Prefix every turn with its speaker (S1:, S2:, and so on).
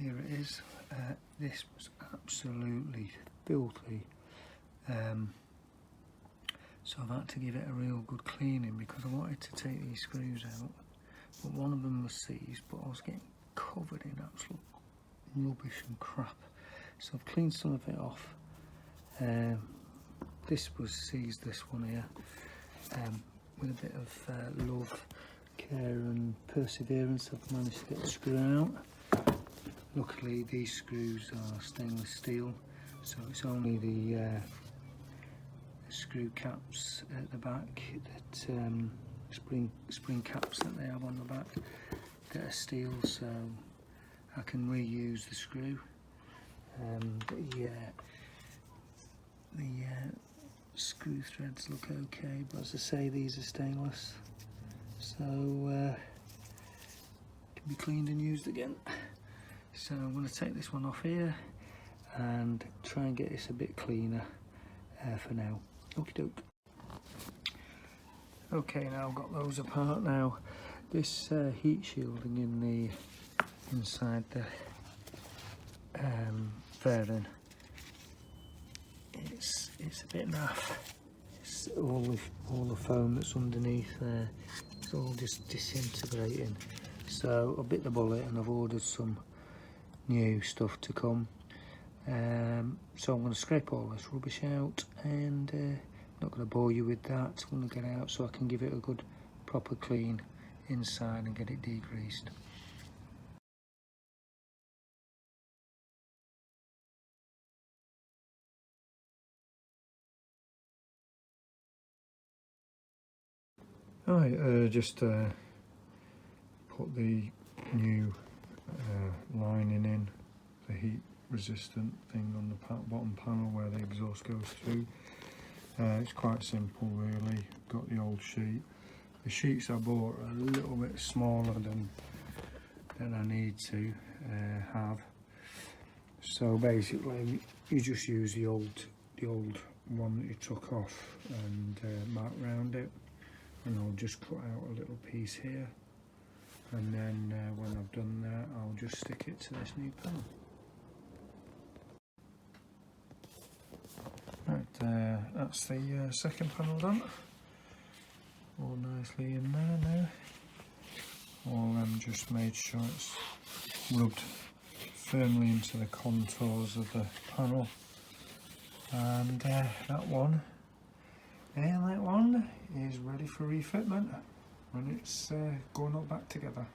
S1: here it is. This was absolutely filthy, so I've had to give it a real good cleaning because I wanted to take these screws out, but one of them was seized, but I was getting covered in absolute rubbish and crap, so I've cleaned some of it off. This was seized, this one here, with a bit of love, care and perseverance. I've managed to get the screw out. Luckily these screws are stainless steel, so it's only the screw caps at the back, that spring caps that they have on the back, that are steel, so I can reuse the screw. The screw threads look okay, but as I say, these are stainless, so can be cleaned and used again. So I'm going to take this one off here and try and get this a bit cleaner for now. Okie doke. Okay, now I've got those apart now. This heat shielding in the inside the fairing, it's a bit naff. It's all the foam that's underneath there, it's all just disintegrating. So I bit the bullet and I've ordered some new stuff to come. So I'm going to scrape all this rubbish out, and not going to bore you with that. I'm going to get out so I can give it a good proper clean inside and get it degreased. Right, just put the new lining in, the heat resistant thing on the bottom panel where the exhaust goes through. It's quite simple really. Got the old sheet. The sheets I bought are a little bit smaller than I need to have. So basically you just use the old one that you took off and mark round it, and I'll just cut out a little piece here, and then when I've done that I'll just stick it to this new panel. Right, that's the second panel done. All nicely in there now. All just made sure it's rubbed firmly into the contours of the panel, and that one is ready for refitment when it's going all back together.